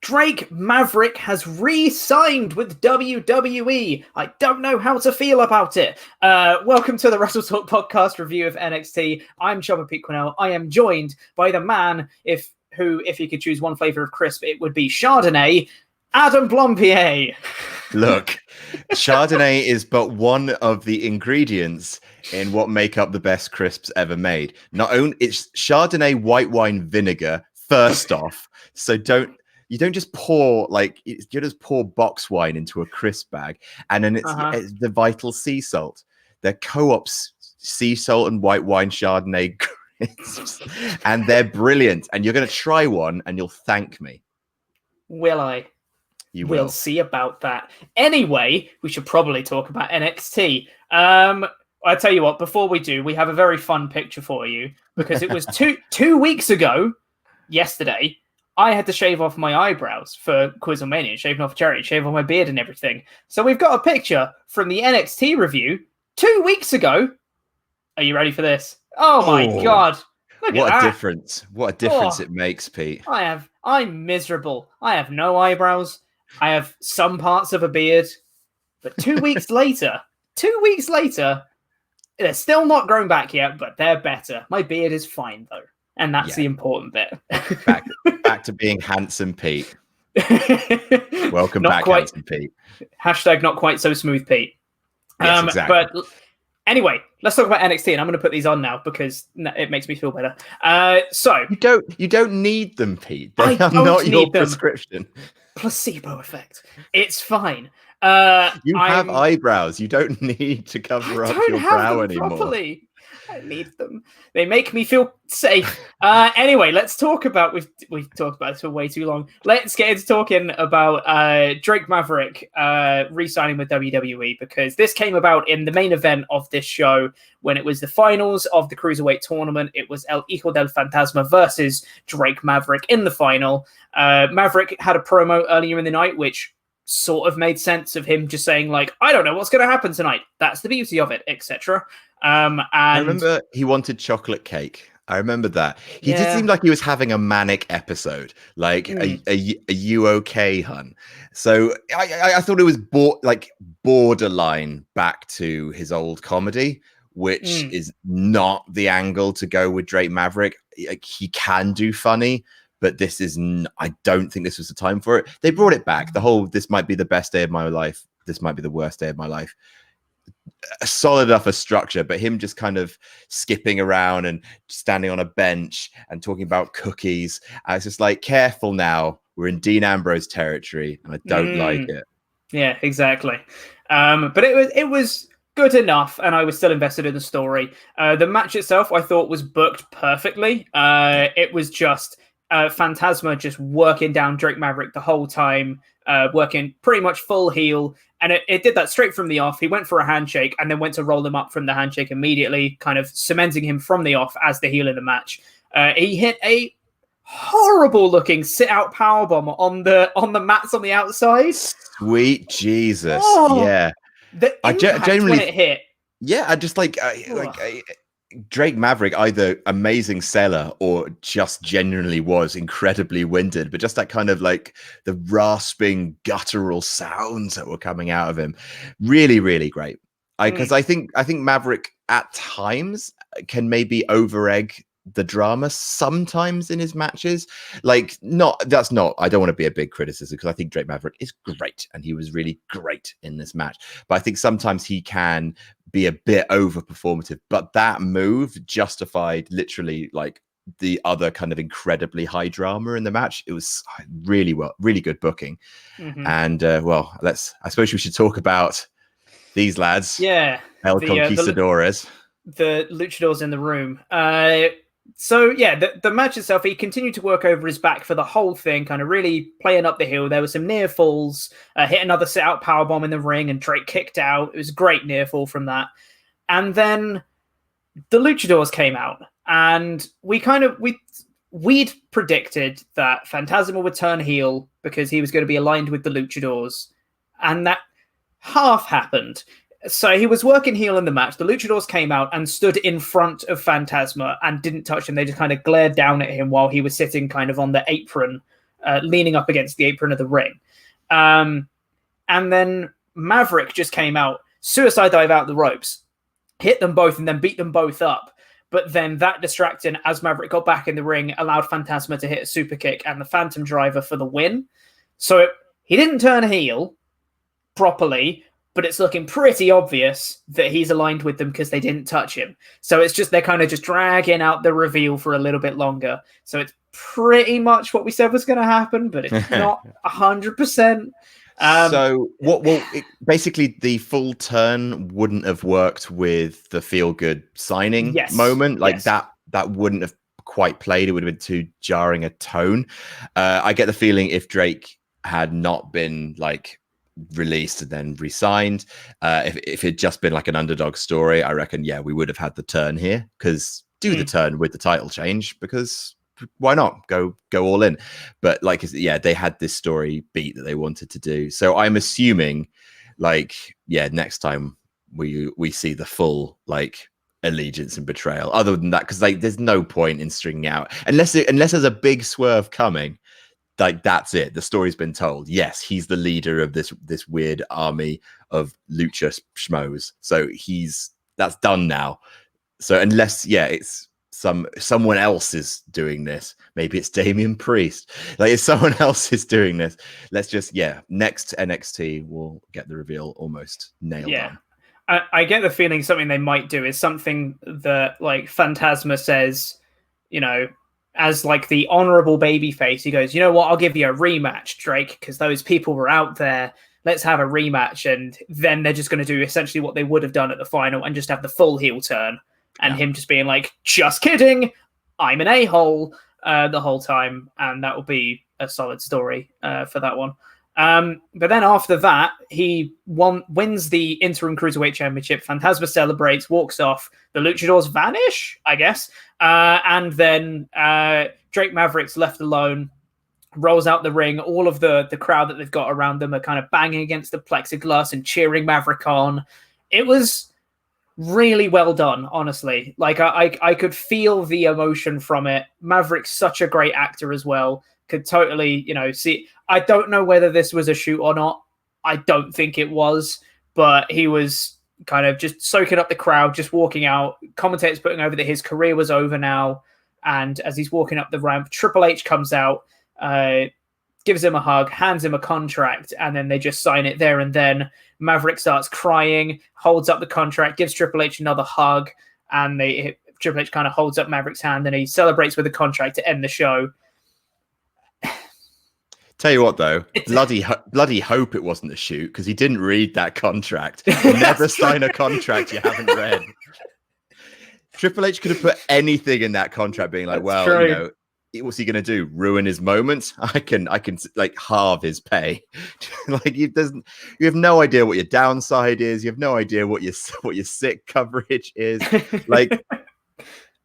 Drake Maverick has re-signed with WWE. I don't know how to feel about it. Welcome to the WrestleTalk podcast review of NXT. I'm Chopper Pete Quinnell. I am joined by the man, if he could choose one flavor of crisp, it would be Chardonnay, Adam Blompier. Look, Chardonnay is but one of the ingredients in what make up the best crisps ever made. Not only it's Chardonnay white wine vinegar, first off, so you don't just pour you just pour box wine into a crisp bag, and then it's the Vital sea salt. They're Co-op's sea salt and white wine Chardonnay crisps, and they're brilliant. And you're going to try one, and you'll thank me. Will I? You will. We'll see about that. Anyway, we should probably talk about NXT. I tell you what, before we do, we have a very fun picture for you, because it was two weeks ago, yesterday, I had to shave off my eyebrows for Quizlemania, shaving off cherry, shave off my beard and everything. So we've got a picture from the NXT review 2 weeks ago. Are you ready for this? Oh my God. Look what at a that. difference. What a difference it makes, Pete. I'm miserable. I have no eyebrows. I have some parts of a beard. But 2 weeks later, they're still not grown back yet, but they're better. My beard is fine, though. And that's the important bit. Back to being handsome, Pete. Welcome back, handsome Pete. Hashtag not quite so smooth, Pete. Yes, exactly. But anyway, let's talk about NXT, and I'm going to put these on now because it makes me feel better. So you don't need them, Pete. They are not your prescription. Placebo effect. It's fine. You have eyebrows. You don't need to cover up your brow anymore. Properly. I need them. They make me feel safe. Anyway, let's talk about... We've talked about this for way too long. Let's get into talking about Drake Maverick re-signing with WWE, because this came about in the main event of this show when it was the finals of the Cruiserweight tournament. It was El Hijo del Fantasma versus Drake Maverick in the final. Maverick had a promo earlier in the night, which sort of made sense of him just saying, I don't know what's going to happen tonight. That's the beauty of it, etc. And I remember he wanted chocolate cake. I remember that. He did seem like he was having a manic episode. Are you okay, hun? So I thought it was borderline back to his old comedy, which is not the angle to go with Drake Maverick. He can do funny, but this is I don't think this was the time for it. They brought it back. The whole, this might be the best day of my life, this might be the worst day of my life. Solid enough a structure, but him just kind of skipping around and standing on a bench and talking about cookies. It's just careful now. We're in Dean Ambrose territory, and I don't like it. Yeah, exactly. But it was good enough, and I was still invested in the story. The match itself, I thought, was booked perfectly. It was just Phantasma just working down Drake Maverick the whole time, working pretty much full heel. And it did that straight from the off. He went for a handshake and then went to roll him up from the handshake immediately, kind of cementing him from the off as the heel in the match. He hit a horrible-looking sit-out powerbomb on the mats on the outside. Sweet Jesus. Yeah. The impact when it hit. Yeah, I just Drake Maverick, either amazing seller or just genuinely was incredibly winded, but just that kind of the rasping guttural sounds that were coming out of him, really, really great. Because I think Maverick at times can maybe over-egg the drama sometimes in his matches. I don't want to be a big criticism, because I think Drake Maverick is great and he was really great in this match, but I think sometimes he can be a bit over performative. But that move justified literally the other kind of incredibly high drama in the match. It was really good booking. And I suppose we should talk about these lads. Yeah, El Conquistadores, the luchadors in the room. So yeah, the match itself, he continued to work over his back for the whole thing, kind of really playing up the hill. There were some near falls, hit another sit-out powerbomb in the ring, and Drake kicked out. It was a great near fall from that. And then the luchadors came out, and we'd predicted that Phantasma would turn heel because he was going to be aligned with the luchadors, and that half happened. So he was working heel in the match. The luchadors came out and stood in front of Phantasma and didn't touch him. They just kind of glared down at him while he was sitting kind of on the apron leaning up against the apron of the ring. And then Maverick just came out, suicide dive out the ropes, hit them both, and then beat them both up. But then that distracting, as Maverick got back in the ring, allowed Phantasma to hit a super kick and the Phantom Driver for the win. So he didn't turn heel properly, but it's looking pretty obvious that he's aligned with them because they didn't touch him. So it's just, they're kind of just dragging out the reveal for a little bit longer. So it's pretty much what we said was going to happen, but it's not 100%. So basically the full turn wouldn't have worked with the feel good signing moment. Like that wouldn't have quite played. It would have been too jarring a tone. I get the feeling if Drake had not been like released and then re-signed, if it had just been like an underdog story, I reckon, we would have had the turn here, because the turn with the title change, because why not go all in? But like, they had this story beat that they wanted to do. So I'm assuming next time we see the full like allegiance and betrayal. Other than that, because like there's no point in stringing out unless there's a big swerve coming. Like that's it. The story's been told. Yes, he's the leader of this weird army of lucha schmoes. So that's done now. So unless it's someone else is doing this, maybe it's Damian Priest. Like if someone else is doing this, let's just next NXT we'll get the reveal almost nailed on. I get the feeling something they might do is something that like Phantasma says, as like the honorable babyface, he goes, you know what, I'll give you a rematch, Drake, because those people were out there. Let's have a rematch. And then they're just going to do essentially what they would have done at the final and just have the full heel turn. And him just being like, just kidding, I'm an a-hole the whole time. And that will be a solid story for that one. But then after that, he wins the interim Cruiserweight Championship. Phantasma celebrates, walks off. The Luchadors vanish, I guess. And then Drake Maverick's left alone, rolls out the ring. All of the crowd that they've got around them are kind of banging against the plexiglass and cheering Maverick on. It was really well done, honestly. Like I could feel the emotion from it. Maverick's such a great actor as well. Could totally, see. I don't know whether this was a shoot or not. I don't think it was, but he was kind of just soaking up the crowd, just walking out. Commentators putting over that his career was over now. And as he's walking up the ramp, Triple H comes out, gives him a hug, hands him a contract, and then they just sign it there and then. Maverick starts crying, holds up the contract, gives Triple H another hug, and Triple H kind of holds up Maverick's hand and he celebrates with the contract to end the show. Tell you what, though, bloody hope it wasn't a shoot, because he didn't read that contract. Never sign a contract you haven't read. Triple H could have put anything in that contract, being like, "Well, true. What's he going to do? Ruin his moments? I can like halve his pay." Like you have no idea what your downside is. You have no idea what your sick coverage is. Like.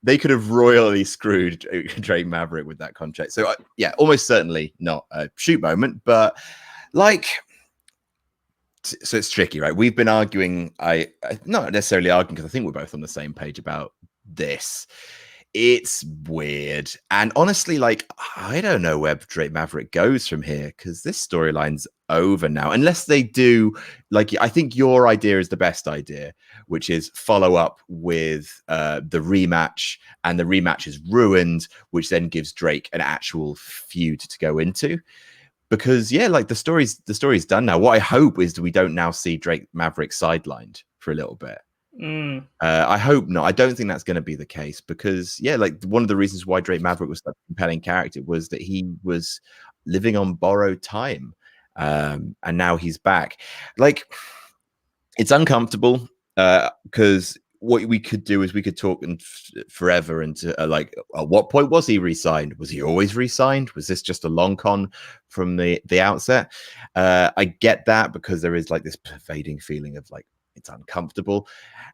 They could have royally screwed Drake Maverick with that contract. So, almost certainly not a shoot moment, but so it's tricky, right? We've been arguing, not necessarily arguing because I think we're both on the same page about this. It's weird. And honestly, I don't know where Drake Maverick goes from here, because this storyline's over now. Unless they do, I think your idea is the best idea, which is follow up with the rematch, and the rematch is ruined, which then gives Drake an actual feud to go into. Because, the story's done now. What I hope is that we don't now see Drake Maverick sidelined for a little bit. I hope not. I don't think that's going to be the case, because one of the reasons why Drake Maverick was such a compelling character was that he was living on borrowed time, and now he's back. It's uncomfortable, because what we could do is we could talk forever into at what point was he re-signed? Was he always re-signed? Was this just a long con from the outset? I get that, because there is this pervading feeling of it's uncomfortable.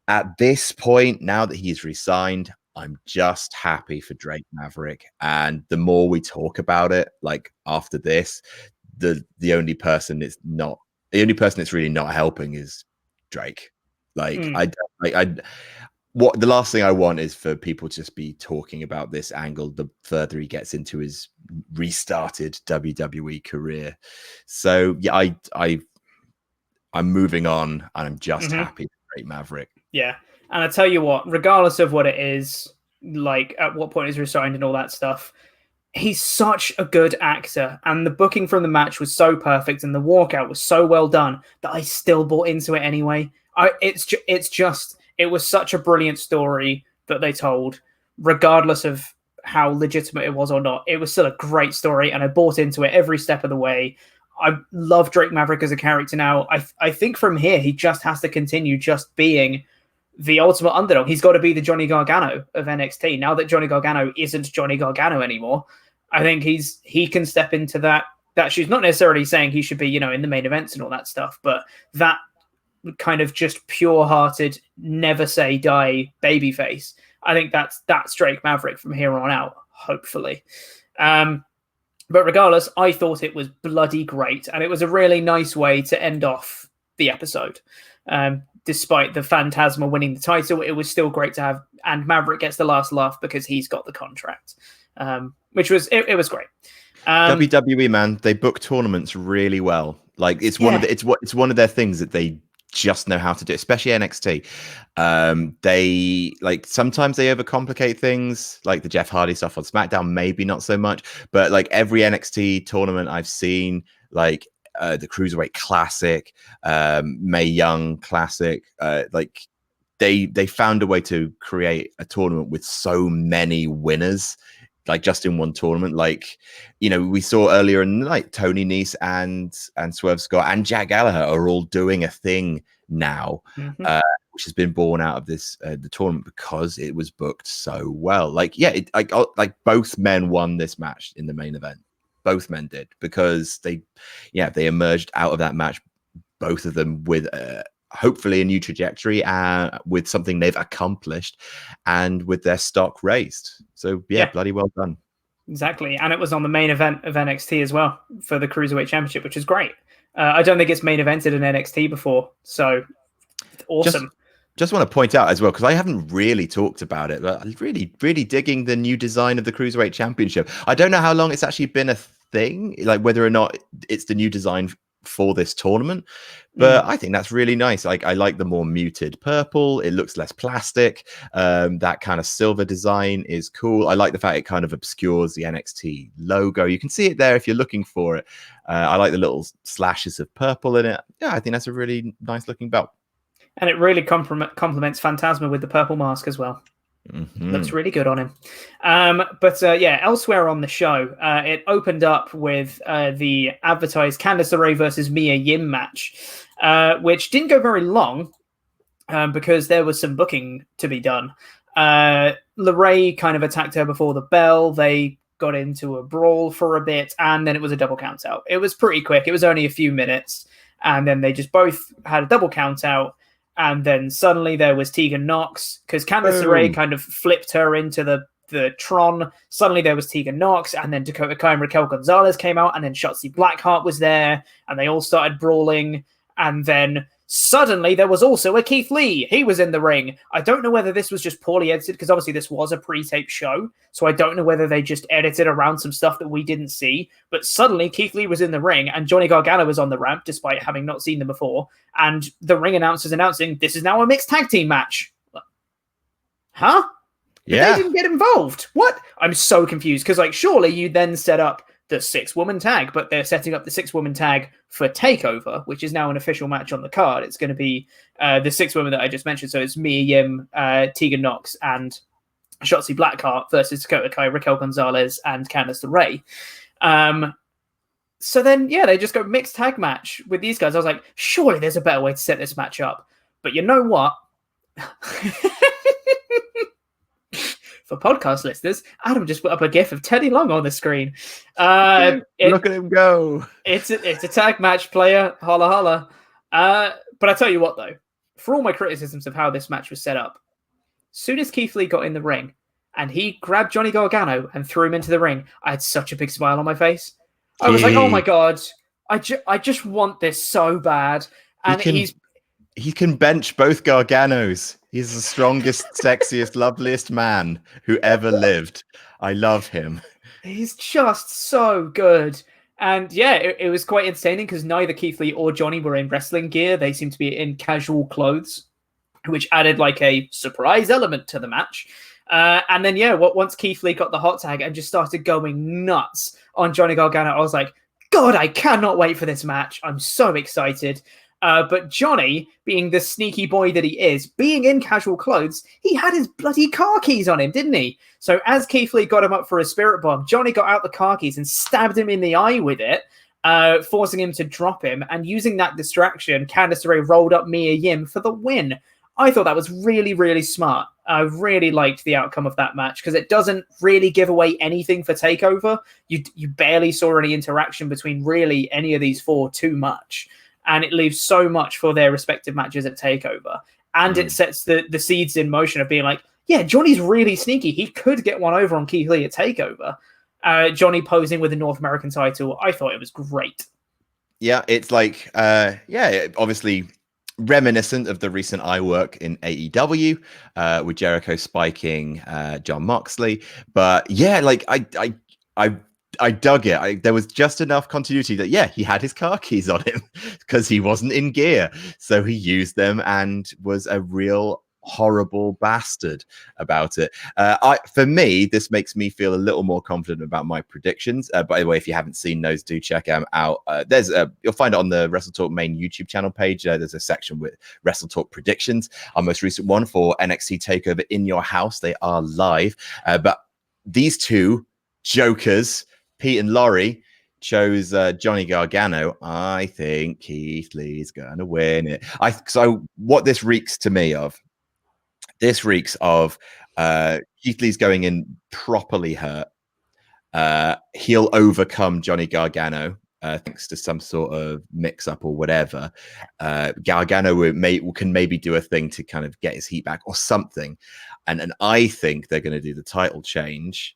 At this point, now that he's re-signed, I'm just happy for Drake Maverick. And the more we talk about it, after this, the only person it's really not helping is Drake. what the last thing I want is for people to just be talking about this angle the further he gets into his restarted WWE career. So yeah, I'm moving on, and I'm just happy with Drake Maverick. Yeah, and I tell you what, regardless of what it is, like at what point he's resigned and all that stuff, he's such a good actor, and the booking from the match was so perfect, and the walkout was so well done that I still bought into it anyway. It was such a brilliant story that they told, regardless of how legitimate it was or not. It was still a great story, and I bought into it every step of the way. I love Drake Maverick as a character now. I think from here, he just has to continue just being the ultimate underdog. He's got to be the Johnny Gargano of NXT. Now that Johnny Gargano isn't Johnny Gargano anymore, I think he can step into that shoes. Not necessarily saying he should be, in the main events and all that stuff, but that kind of just pure-hearted, never say die babyface. I think that's Drake Maverick from here on out, hopefully. But regardless, I thought it was bloody great, and it was a really nice way to end off the episode. Despite the Phantasma winning the title, it was still great to have, and Maverick gets the last laugh because he's got the contract, which was it was great. WWE, man, they book tournaments really well. Like it's one of their things that they just know how to do, especially NXT. They like sometimes they overcomplicate things, like the Jeff Hardy stuff on SmackDown, maybe not so much, but like every NXT tournament I've seen, like the Cruiserweight Classic, Mae Young Classic, like they found a way to create a tournament with so many winners, like just in one tournament. Like, we saw earlier in the night, Tony Nese and Swerve Scott and Jack Gallagher are all doing a thing now, which has been born out of this the tournament because it was booked so well. Like, like both men won this match in the main event. Both men did, because they emerged out of that match, both of them with hopefully a new trajectory, with something they've accomplished and with their stock raised. So bloody well done. Exactly. And it was on the main event of NXT as well for the Cruiserweight Championship, which is great. I don't think it's main evented in NXT before, so awesome. Just want to point out as well, because I haven't really talked about it, but I'm really, really digging the new design of the Cruiserweight Championship. I don't know how long it's actually been a thing, like whether or not it's the new design for this tournament, but I think that's really nice. Like, I like the more muted purple. It looks less plastic. That kind of silver design is cool. I like the fact it kind of obscures the NXT logo. You can see it there if you're looking for it. I like the little slashes of purple in it. Yeah, I think that's a really nice looking belt. And it really complements Phantasma with the purple mask as well. Looks really good on him. But elsewhere on the show, it opened up with the advertised Candice LeRae versus Mia Yim match, which didn't go very long because there was some booking to be done. LeRae kind of attacked her before the bell. They got into a brawl for a bit, and then it was a double count out. It was pretty quick. It was only a few minutes, and then they just both had a double count out. And then suddenly there was Tegan Nox, because Candice LeRae kind of flipped her into the Tron. Suddenly there was Tegan Nox, and then Dakota Kai and Raquel Gonzalez came out, and then Shotzi Blackheart was there, and they all started brawling. And then suddenly there was also a Keith Lee. He was in the ring. I don't know whether this was just poorly edited, because obviously this was a pre-taped show, so I don't know whether they just edited around some stuff that we didn't see. But suddenly Keith Lee was in the ring, and Johnny Gargano was on the ramp, despite having not seen them before. And the ring announcers announcing, this is now a mixed tag team match. Huh? Yeah. They didn't get involved. What? I'm so confused, because surely you then set up the 6-woman tag, but they're setting up the 6-woman tag for TakeOver, which is now an official match on the card. It's going to be the 6 women that I just mentioned. So it's Mia Yim, Tegan Nox, and Shotzi Blackheart versus Dakota Kai, Raquel Gonzalez, and Candice LeRae. So then, they just go mixed tag match with these guys. I was like, surely there's a better way to set this match up. But you know what? For podcast listeners, Adam just put up a gif of Teddy Long on the screen. Look at him go. It's a tag match, player. Holla, holla. But I tell you what, though. For all my criticisms of how this match was set up, as soon as Keith Lee got in the ring and he grabbed Johnny Gargano and threw him into the ring, I had such a big smile on my face. I was like, oh my God, I just want this so bad. And he he can bench both Garganos. He's the strongest, sexiest, loveliest man who ever lived. I love him. He's just so good. And yeah, it was quite entertaining because neither Keith Lee or Johnny were in wrestling gear. They seemed to be in casual clothes, which added like a surprise element to the match. And then, yeah, once Keith Lee got the hot tag and just started going nuts on Johnny Gargano, I was like, God, I cannot wait for this match. I'm so excited. But Johnny, being the sneaky boy that he is, being in casual clothes, he had his bloody car keys on him, didn't he? So as Keith Lee got him up for a spirit bomb, Johnny got out the car keys and stabbed him in the eye with it, forcing him to drop him. And using that distraction, Candice LeRae rolled up Mia Yim for the win. I thought that was really, really smart. I really liked the outcome of that match because it doesn't really give away anything for TakeOver. You barely saw any interaction between really any of these four too much. And it leaves so much for their respective matches at TakeOver. And it sets the seeds in motion of being like, yeah, Johnny's really sneaky. He could get one over on Keith Lee at TakeOver. Johnny posing with the North American title. I thought it was great. Yeah, it's like, obviously reminiscent of the recent work in AEW with Jericho spiking Jon Moxley. But yeah, like I dug it. There was just enough continuity that, yeah, he had his car keys on him because he wasn't in gear. So he used them and was a real horrible bastard about it. For me, this makes me feel a little more confident about my predictions. By the way, if you haven't seen those, do check them out. You'll find it on the WrestleTalk main YouTube channel page. There's a section with WrestleTalk predictions. Our most recent one for NXT TakeOver in your house. They are live. But these two jokers, Pete and Laurie, chose Johnny Gargano. I think Keith Lee's gonna win it. So what this reeks to me of, Keith Lee's going in properly hurt. He'll overcome Johnny Gargano thanks to some sort of mix-up or whatever. Gargano can maybe do a thing to kind of get his heat back or something. And I think they're going to do the title change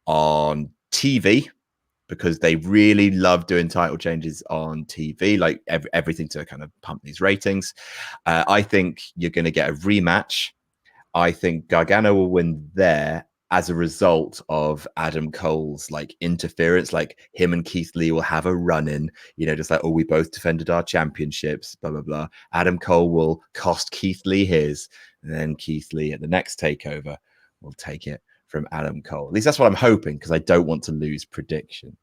on TV, because they really love doing title changes on TV, like everything to kind of pump these ratings. I think you're going to get a rematch. I think Gargano will win there as a result of Adam Cole's like interference. Like him and Keith Lee will have a run-in, just like, oh, we both defended our championships, blah, blah, blah. Adam Cole will cost Keith Lee his, and then Keith Lee at the next takeover will take it from Adam Cole. At least that's what I'm hoping, because I don't want to lose prediction.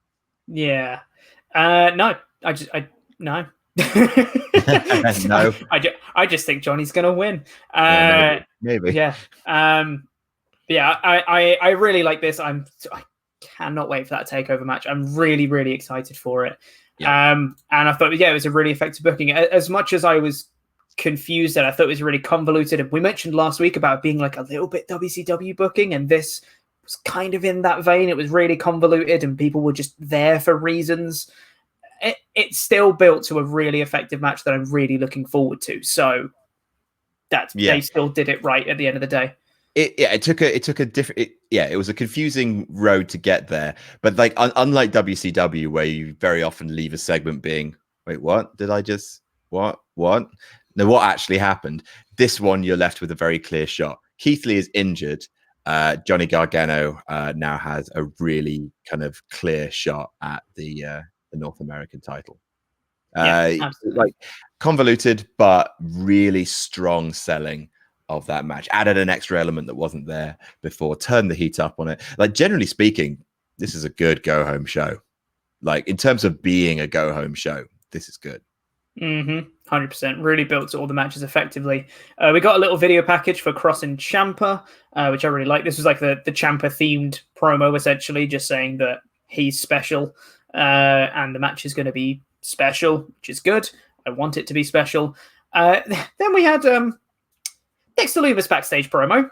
Yeah. No. No. No. I just think Johnny's gonna win. Maybe. Yeah. I really like this. I cannot wait for that takeover match. I'm really, really excited for it. Yeah. And I thought, it was a really effective booking. As much as I was confused and I thought it was really convoluted, and we mentioned last week about being like a little bit WCW booking, and this was kind of in that vein. It was really convoluted and people were just there for reasons. It still built to a really effective match that I'm really looking forward to. So they still did it right at the end of the day. It took a different. It was a confusing road to get there. But like unlike WCW, where you very often leave a segment being, wait, what did I just what? No, what actually happened? This one, you're left with a very clear shot. Keith Lee is injured. Johnny Gargano now has a really kind of clear shot at the North American title. Like convoluted, but really strong selling of that match. Added an extra element that wasn't there before. Turned the heat up on it. Like generally speaking, this is a good go home show. Like in terms of being a go home show, this is good. 100%. Really built all the matches effectively. We got a little video package for Cross and Ciampa, which I really like. This was like the Ciampa themed promo, essentially, just saying that he's special and the match is going to be special, which is good. I want it to be special. Then we had Dexter Lumis backstage promo.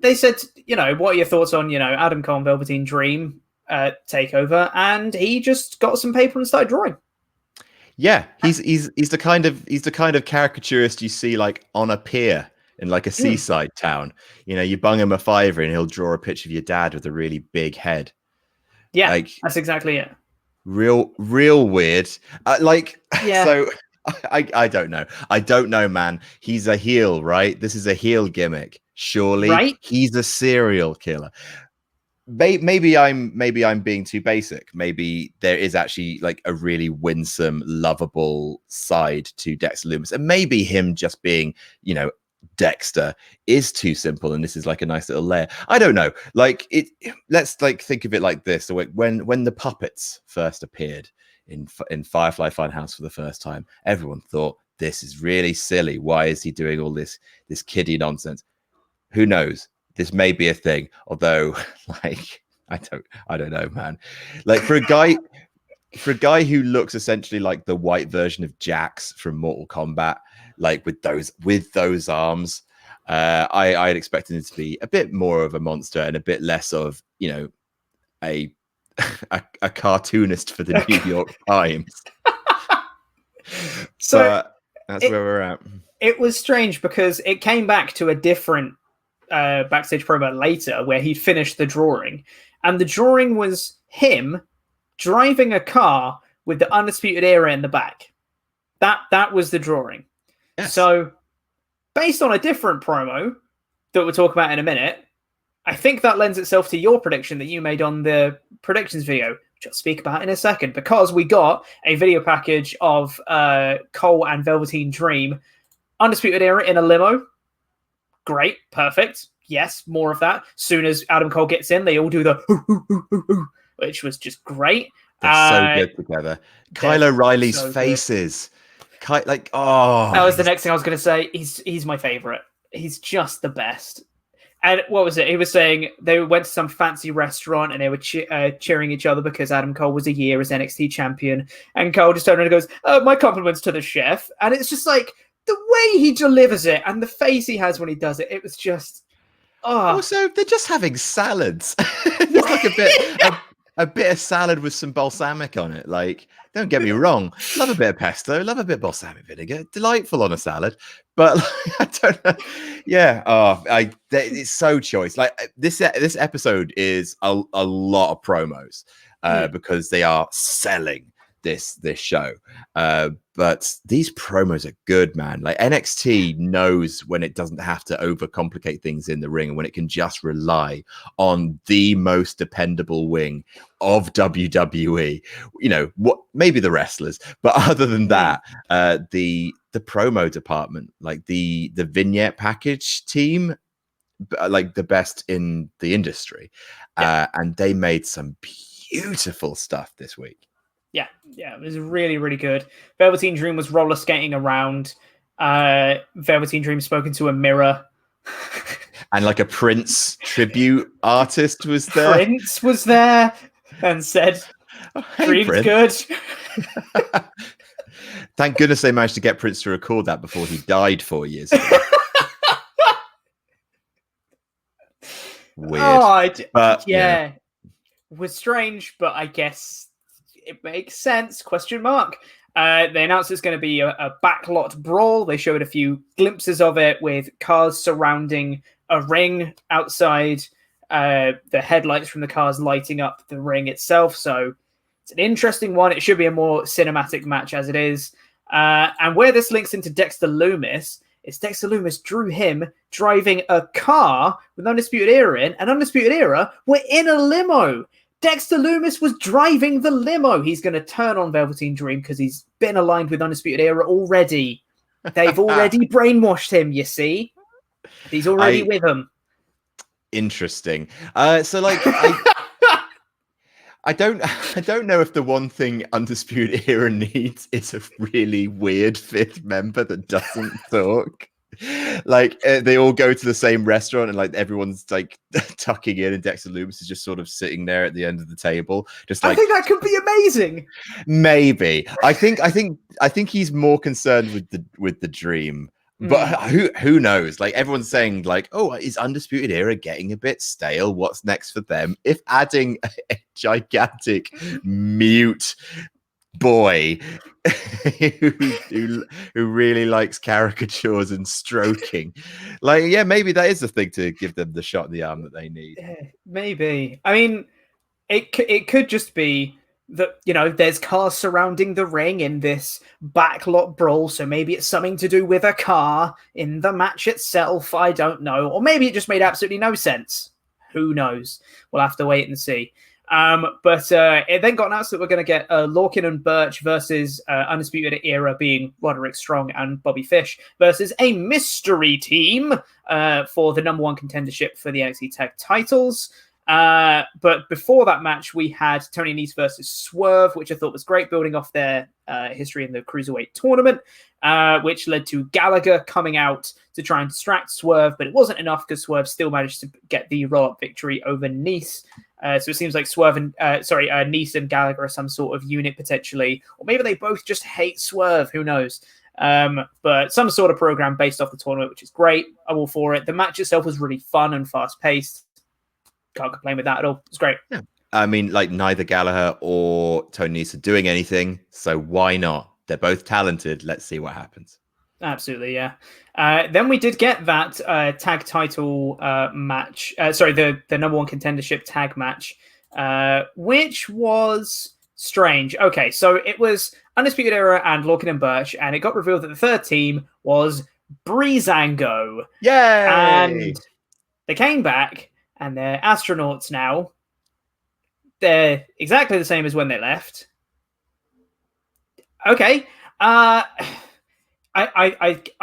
They said, what are your thoughts on, Adam Cole and Velveteen Dream takeover, and he just got some paper and started drawing. Yeah, he's the kind of caricaturist you see like on a pier in like a seaside town. You bung him a $5 and he'll draw a picture of your dad with a really big head. Yeah, like, that's exactly it. Real weird. So I don't know. I don't know, man. He's a heel, right? This is a heel gimmick. Surely Right? he's a serial killer. Maybe I'm being too basic. Maybe there is actually like a really winsome, lovable side to Dexter Lumis, and maybe him just being, Dexter is too simple, and this is like a nice little layer. I don't know. Like it. Let's like think of it like this. So when the puppets first appeared in Firefly Funhouse for the first time, everyone thought this is really silly. Why is he doing all this kiddie nonsense? Who knows? This may be a thing, although like I don't know, man. Like for a guy who looks essentially like the white version of Jax from Mortal Kombat, like with those arms, I'd expected it to be a bit more of a monster and a bit less of a cartoonist for the New York Times. So but that's where we're at. It was strange because it came back to a different backstage promo later where he'd finished the drawing, and the drawing was him driving a car with the Undisputed Era in the back. That was the drawing. Yes. So based on a different promo that we'll talk about in a minute, I think that lends itself to your prediction that you made on the predictions video, which I'll speak about in a second, because we got a video package of Cole and Velveteen Dream, Undisputed Era in a limo. Great, perfect. Yes, more of that. Soon as Adam Cole gets in, they all do the hoo, hoo, hoo, hoo, hoo, which was just great. They're so good together. Kyle O'Reilly's faces. That was the next thing I was going to say. He's my favorite. He's just the best. And what was it? He was saying they went to some fancy restaurant and they were cheering each other because Adam Cole was a year as NXT champion. And Cole just turned around and goes, my compliments to the chef. And it's just like, the way he delivers it and the face he has when he does it, it was just... Also, they're just having salads. There's like a bit of salad with some balsamic on it. Like, don't get me wrong, love a bit of pesto, love a bit of balsamic vinegar, delightful on a salad. But like, I don't know. Yeah, it's so choice. Like this episode is a lot of promos because they are selling this show. But these promos are good, man. Like NXT knows when it doesn't have to overcomplicate things in the ring and when it can just rely on the most dependable wing of WWE. What maybe the wrestlers, but other than that, the promo department, like the vignette package team, like the best in the industry. And they made some beautiful stuff this week. Yeah, it was really, really good. Velveteen Dream was roller skating around. Velveteen Dream spoke into a mirror. And like a Prince tribute artist was there. Prince was there and said, Dream's good. Thank goodness they managed to get Prince to record that before he died 4 years ago. Weird. But yeah. It was strange, but I guess it makes sense. ? They announced it's going to be a backlot brawl. They showed a few glimpses of it with cars surrounding a ring outside, the headlights from the cars lighting up the ring itself. So it's an interesting one. It should be a more cinematic match as it is. And where this links into Dexter Lumis is Dexter Lumis drew him driving a car with Undisputed Era in, and Undisputed Era were in a limo. Dexter Lumis was driving the limo. He's going to turn on Velveteen Dream because he's been aligned with Undisputed Era already. They've already brainwashed him, you see. He's already with them. Interesting. So, like, I don't know if the one thing Undisputed Era needs is a really weird fifth member that doesn't talk. Like they all go to the same restaurant and like everyone's like tucking in and Dexter Lumis is just sort of sitting there at the end of the table. Just like, I think that could be amazing. Maybe. I think he's more concerned with the dream. But who knows? Like everyone's saying, like, oh, is Undisputed Era getting a bit stale? What's next for them? If adding a gigantic mute boy who really likes caricatures and stroking, like, yeah, maybe that is the thing to give them the shot in the arm that they need. Maybe. I mean, it could just be that, there's cars surrounding the ring in this backlot brawl, so maybe it's something to do with a car in the match itself. I don't know. Or maybe it just made absolutely no sense. Who knows? We'll have to wait and see. But it then got announced that we're going to get Lorcan and Birch versus Undisputed Era, being Roderick Strong and Bobby Fish, versus a mystery team for the number one contendership for the NXT Tag titles. But before that match, we had Tony Nese versus Swerve, which I thought was great, building off their history in the Cruiserweight tournament, which led to Gallagher coming out to try and distract Swerve, but it wasn't enough because Swerve still managed to get the roll-up victory over Nese. So it seems like Nese and Gallagher are some sort of unit potentially, or maybe they both just hate Swerve. Who knows? But some sort of program based off the tournament, which is great. I'm all for it. The match itself was really fun and fast-paced. Can't complain with that at all. It's great. Yeah. I mean, like, neither Gallagher or Tony Nese are doing anything, so why not? They're both talented. Let's see what happens. Absolutely, yeah. Then we did get that tag title match. The number one contendership tag match, which was strange. Okay, so it was Undisputed Era and Lorcan and Birch, and it got revealed that the third team was Breezango. Yay! And they came back, and they're astronauts now. They're exactly the same as when they left. Okay. I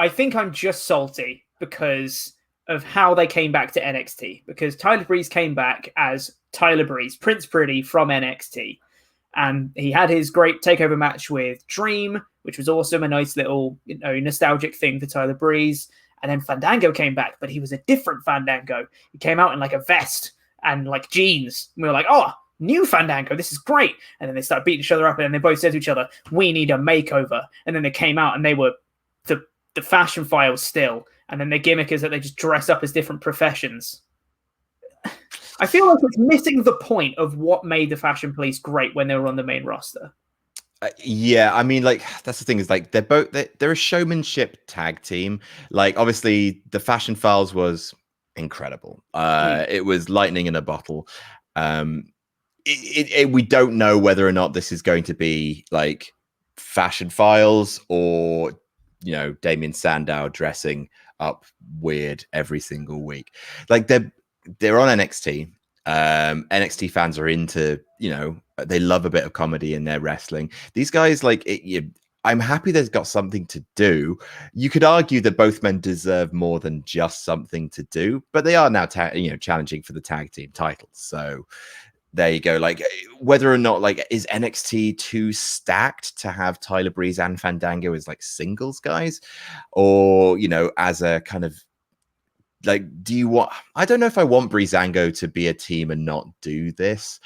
think I'm just salty because of how they came back to NXT. Because Tyler Breeze came back as Tyler Breeze, Prince Pretty from NXT. And he had his great takeover match with Dream, which was awesome. A nice little, nostalgic thing for Tyler Breeze. And then Fandango came back, but he was a different Fandango. He came out in like a vest and like jeans. And we were like, oh, new Fandango, this is great. And then they started beating each other up, and then they both said to each other, we need a makeover. And then they came out and they were the fashion files still. And then their gimmick is that they just dress up as different professions. I feel like it's missing the point of what made the Fashion Police great when they were on the main roster. Yeah, I mean, like, that's the thing, is like they're a showmanship tag team. Like, obviously the Fashion Files was incredible. It was lightning in a bottle. We don't know whether or not this is going to be like Fashion Files or Damien Sandow dressing up weird every single week. Like, they're on NXT. NXT fans are into, they love a bit of comedy in their wrestling. These guys, like, I'm happy they've got something to do. You could argue that both men deserve more than just something to do, but they are now challenging for the tag team titles. So there you go. Like, whether or not, like, is NXT too stacked to have Tyler Breeze and Fandango as like singles guys, or as a kind of, like, I don't know if I want Breezango to be a team and not do this.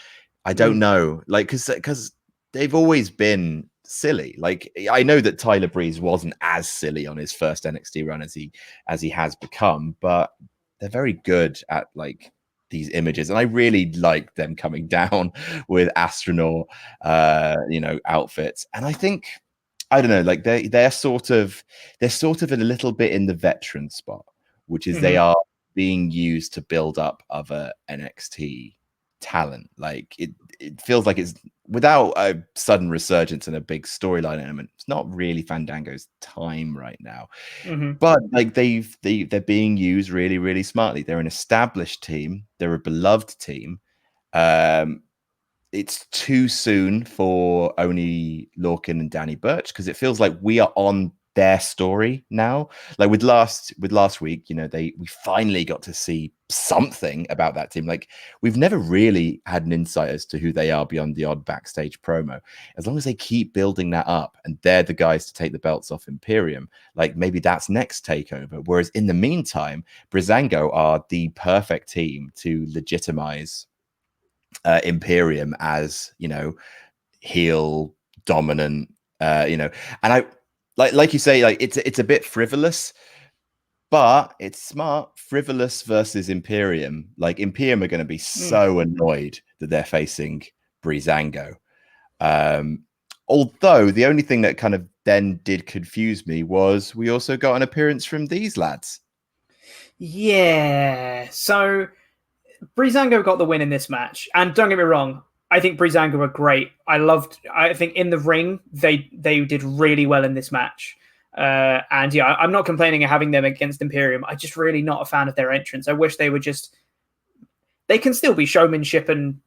I don't know, like, because they've always been silly. Like, I know that Tyler Breeze wasn't as silly on his first NXT run as he has become, but they're very good at like these images, and I really like them coming down with astronaut outfits. And I think, I don't know, like, they're sort of in a little bit in the veteran spot, which is they are being used to build up other NXT talent. Like, it feels like it's, without a sudden resurgence and a big storyline element, it's not really Fandango's time right now. But like, they're being used really, really smartly. They're an established team. They're a beloved team. It's too soon for only Lorcan and Danny Burch, because it feels like we are on their story now. Like, with last week, we finally got to see something about that team. Like, we've never really had an insight as to who they are beyond the odd backstage promo. As long as they keep building that up, and they're the guys to take the belts off Imperium, like, maybe that's next takeover. Whereas in the meantime, Breezango are the perfect team to legitimize Imperium as, heel dominant, and I, like you say, like, it's a bit frivolous, but it's smart. Frivolous versus Imperium. Like, Imperium are going to be so annoyed that they're facing Breezango. Although the only thing that kind of then did confuse me was we also got an appearance from these lads. Yeah. So Breezango got the win in this match, and don't get me wrong, I think Breezango were great. I think in the ring, they did really well in this match. And yeah, I'm not complaining of having them against Imperium. I'm just really not a fan of their entrance. I wish they were they can still be showmanship and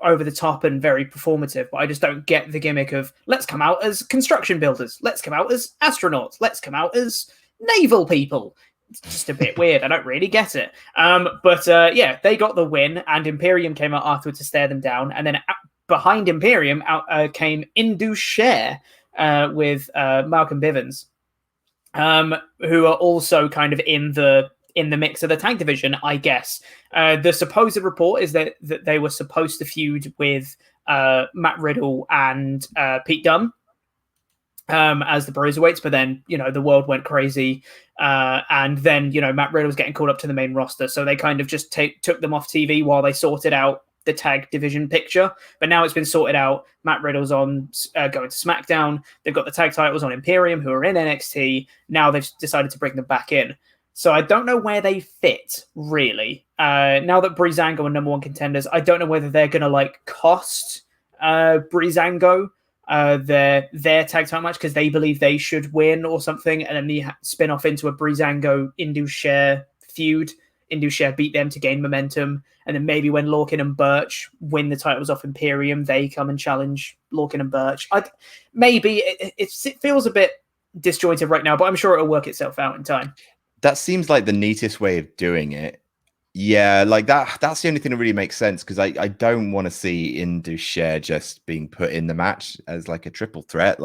over the top and very performative, but I just don't get the gimmick of let's come out as construction builders, let's come out as astronauts, let's come out as naval people. It's just a bit weird. I don't really get it. But yeah, they got the win, and Imperium came out afterwards to stare them down. And then behind Imperium came Indus Sher with Malcolm Bivens, who are also kind of in the mix of the tag division, I guess. The supposed report is that they were supposed to feud with Matt Riddle and Pete Dunne as the Cruiserweights, but then, the world went crazy. And then, Matt Riddle was getting called up to the main roster. So they kind of just took them off TV while they sorted out the tag division picture. But now it's been sorted out. Matt Riddle's on going to SmackDown. They've got the tag titles on Imperium, who are in NXT. Now they've decided to bring them back in. So I don't know where they fit, really. Now that Breezango are number one contenders, I don't know whether they're going to cost Breezango their tag title match because they believe they should win or something, and then they spin off into a Breezango Indus Sher feud. Indus Sher beat them to gain momentum, and then maybe when Lorcan and Birch win the titles off Imperium, they come and challenge Lorcan and Birch. Maybe it feels a bit disjointed right now, but I'm sure it'll work itself out in time. That seems like the neatest way of doing it. Yeah, that's the only thing that really makes sense, because I don't want to see Indus Sher just being put in the match as a triple threat.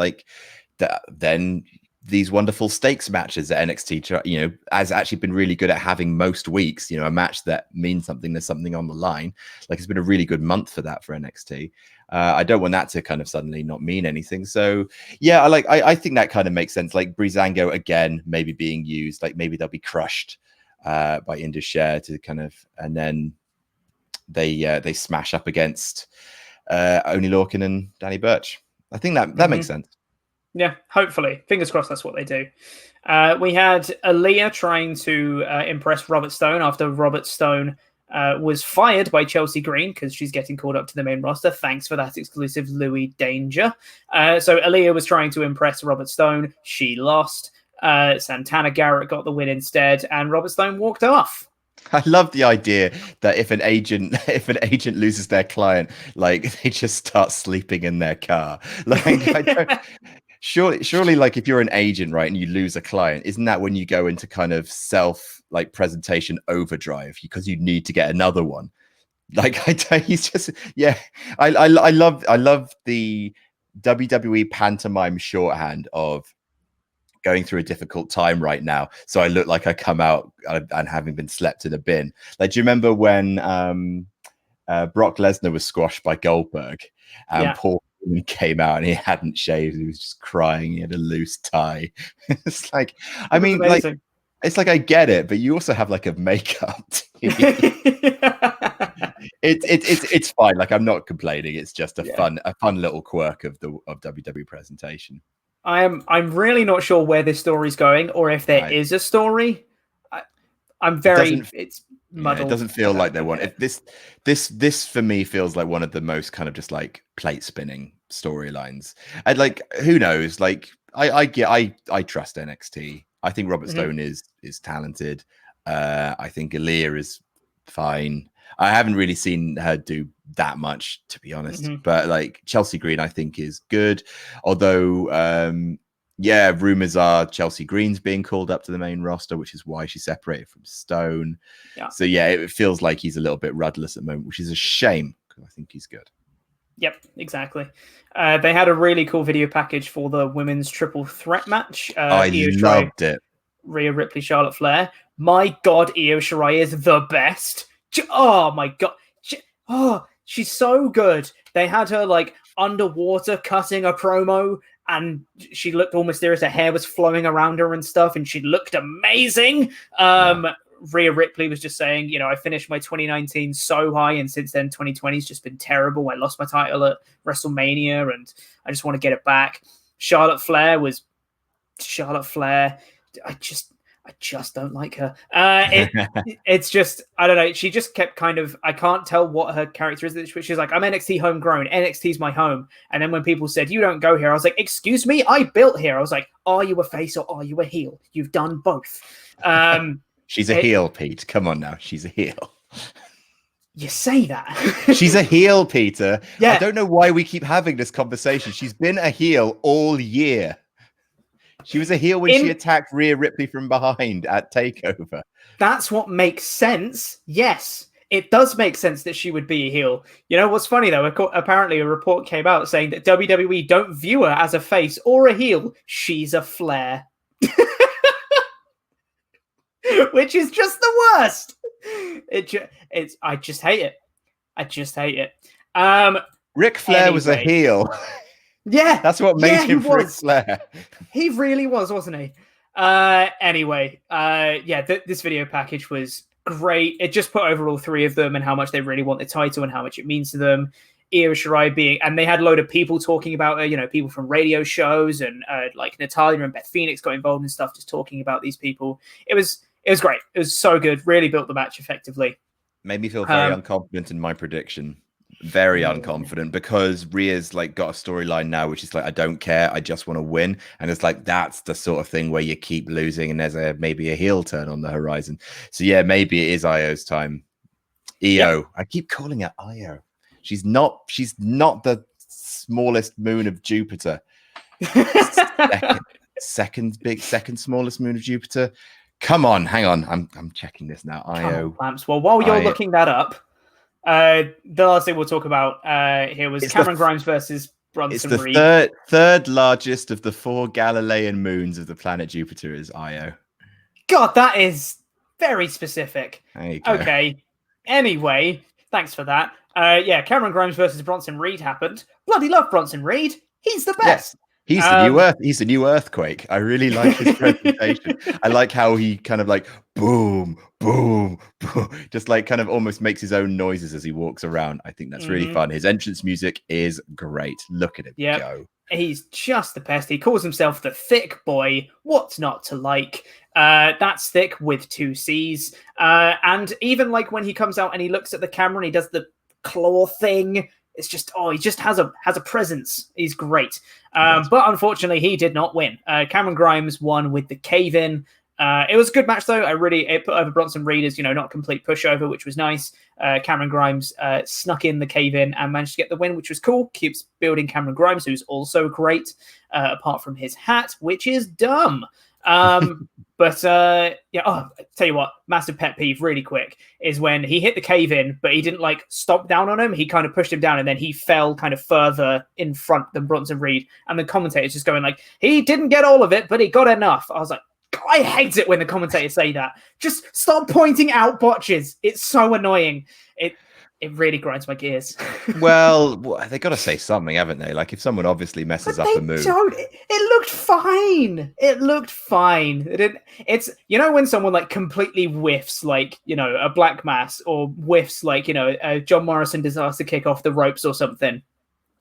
Then these wonderful stakes matches at NXT, has actually been really good at having most weeks, a match that means something, there's something on the line. It's been a really good month for that for NXT. I don't want that to kind of suddenly not mean anything. So yeah, I think that kind of makes sense. Breezango again, maybe being used, maybe they'll be crushed by Indus Sher to kind of, and then they smash up against Oney Lorcan and Danny Burch. I think that makes sense. Yeah, hopefully. Fingers crossed that's what they do. We had Aaliyah trying to impress Robert Stone after Robert Stone was fired by Chelsea Green because she's getting called up to the main roster. Thanks for that exclusive, Louis Danger. So Aaliyah was trying to impress Robert Stone. She lost. Santana Garrett got the win instead, and Robert Stone walked off. I love the idea that if an agent loses their client, they just start sleeping in their car. Surely, if you're an agent, right, and you lose a client, isn't that when you go into kind of self presentation overdrive because you need to get another one? He's just, yeah. I love the WWE pantomime shorthand of going through a difficult time right now, so I look like I come out and having been slept in a bin. Do you remember when Brock Lesnar was squashed by Goldberg and Paul came out and he hadn't shaved, he was just crying, he had a loose tie? It's I mean, it's I get it, but you also have a makeup it's fine. I'm not complaining. It's just a fun little quirk of WWE presentation. I'm really not sure where this story's going, or if there is a story. It's muddled. It doesn't feel like they want it. This for me feels like one of the most kind of just plate spinning storylines. And who knows? I trust NXT. I think Robert Stone is talented. I think Aaliyah is fine. I haven't really seen her do that much, to be honest. But Chelsea Green, I think, is good. Although, rumors are Chelsea Green's being called up to the main roster, which is why she separated from Stone. Yeah. So it feels like he's a little bit rudderless at the moment, which is a shame because I think he's good. Yep, exactly. They had a really cool video package for the women's triple threat match. I loved it. Rhea Ripley, Charlotte Flair. My God, Io Shirai is the best. Oh my God. She's so good. They had her underwater cutting a promo, and she looked all mysterious. Her hair was flowing around her and stuff, and she looked amazing. Rhea Ripley was just saying, I finished my 2019 so high, and since then 2020's just been terrible. I lost my title at WrestleMania, and I just want to get it back. Charlotte Flair. I I just don't like her. It's just, I don't know. She just kept kind of, I can't tell what her character is. She's like, I'm NXT homegrown. NXT's my home. And then when people said, you don't go here, I was like, excuse me, I built here. I was like, are you a face or are you a heel? You've done both. She's a heel, Pete. Come on now. She's a heel. You say that. She's a heel, Peter. Yeah. I don't know why we keep having this conversation. She's been a heel all year. She was a heel when she attacked Rhea Ripley from behind at TakeOver. That's what makes sense. Yes, it does make sense that she would be a heel. You know what's funny though? Apparently, a report came out saying that WWE don't view her as a face or a heel. She's a Flair, which is just the worst. I just hate it. I just hate it. Ric Flair was a heel. Yeah, that's what made him Ric Flair. He really was, wasn't he? Anyway, this video package was great. It just put over all three of them and how much they really want the title and how much it means to them. Io Shirai and they had a load of people talking about her, you know, people from radio shows and like Natalya and Beth Phoenix got involved and stuff, just talking about these people. It was great. It was so good. Really built the match effectively. Made me feel very unconfident in my prediction. Very unconfident because Rhea's like got a storyline now, which is like, I don't care, I just want to win. And it's like, that's the sort of thing where you keep losing and there's maybe a heel turn on the horizon. So yeah, maybe it is Io's time. Io. Yep. I keep calling her Io. She's not the smallest moon of Jupiter. second smallest moon of Jupiter. Come on, hang on. I'm checking this now. Io. Well, while you're looking that up, the last thing we'll talk about here was Cameron Grimes versus Bronson Reed. It's the third largest of the 4 Galilean moons of the planet Jupiter is Io. God, that is very specific. There you go. Okay. Anyway, thanks for that. Cameron Grimes versus Bronson Reed happened. Bloody love Bronson Reed. He's the best. Yes. He's the new earthquake. I really like his presentation. I like how he kind of like boom, boom, boom, just like kind of almost makes his own noises as he walks around. I think that's really fun. His entrance music is great. Look at him go. He's just the best. He calls himself the thick boy. What's not to like? That's thick with 2 C's. And even like when he comes out and he looks at the camera and he does the claw thing, it's just, he just has a presence. He's great. But unfortunately, he did not win. Cameron Grimes won with the cave-in. It was a good match, though. It put over Bronson Reed as, not a complete pushover, which was nice. Cameron Grimes snuck in the cave-in and managed to get the win, which was cool. Keeps building Cameron Grimes, who's also great, apart from his hat, which is dumb. Tell you what, massive pet peeve really quick is when he hit the cave in, but he didn't like stop down on him. He kind of pushed him down and then he fell kind of further in front than Bronson Reed. And the commentator's just going like, he didn't get all of it, but he got enough. I was like, I hate it when the commentators say that. Just stop pointing out botches. It's so annoying. It really grinds my gears. Well, they got to say something, haven't they? Like if someone obviously messes up a move. It looked fine. It looked fine. It's when someone like completely whiffs like, a black mass or whiffs like, John Morrison disaster kick off the ropes or something.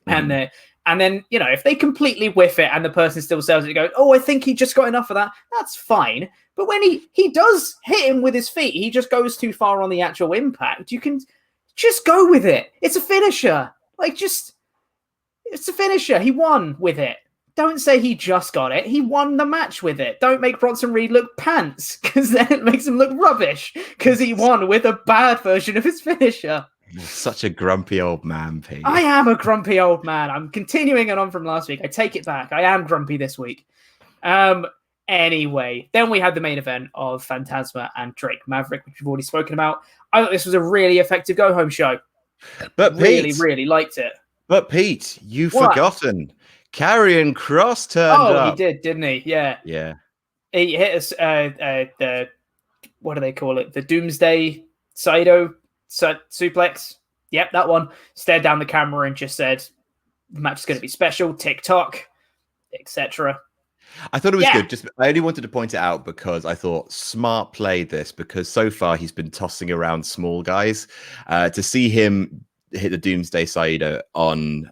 And then, if they completely whiff it and the person still sells it, go, I think he just got enough of that. That's fine. But when he does hit him with his feet, he just goes too far on the actual impact. You can just go with it. It's a finisher. It's a finisher. He won with it. Don't say he just got it. He won the match with it. Don't make Bronson Reed look pants, because then it makes him look rubbish, because he won with a bad version of his finisher. You're such a grumpy old man, Pete. I am a grumpy old man. I'm continuing it on from last week. I take it back. I am grumpy this week. Anyway, then we had the main event of Phantasma and Drake Maverick, which we've already spoken about. I thought this was a really effective go-home show. But really liked it. But Pete, you've forgotten. Karrion Kross turned up. Oh, he did, didn't he? Yeah. Yeah. He hit us, what do they call it? The Doomsday Saito suplex. Yep, that one. Stared down the camera and just said, the match is going to be special, TikTok, etc. I thought it was good. I only wanted to point it out because I thought smart play this, because so far he's been tossing around small guys. To see him hit the Doomsday Saito on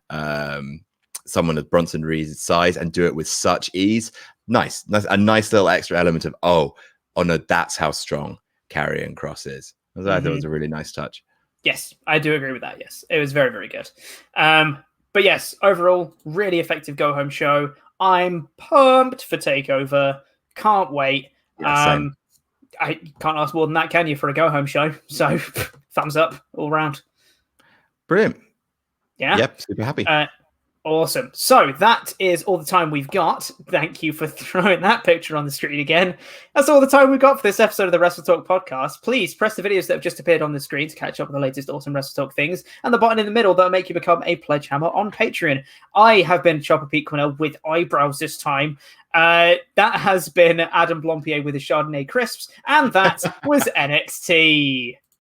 someone of Bronson Reed's size and do it with such ease. Nice. A nice little extra element of, that's how strong Karrion Kross is. I thought it was a really nice touch. Yes, I do agree with that. Yes, it was very, very good. But yes, overall, really effective go-home show. I'm pumped for TakeOver. Can't wait. Yeah, I can't ask more than that, can you, for a go-home show? So, thumbs up all round. Brilliant. Yeah. Yep, super happy. Awesome. So that is all the time we've got. Thank you for throwing that picture on the screen again. That's all the time we've got for this episode of the WrestleTalk podcast. Please press the videos that have just appeared on the screen to catch up with the latest awesome WrestleTalk things, and the button in the middle that will make you become a pledge hammer on Patreon. I have been Chopper Pete Quinnell with eyebrows this time. That has been Adam Blompier with his Chardonnay crisps, and that was NXT.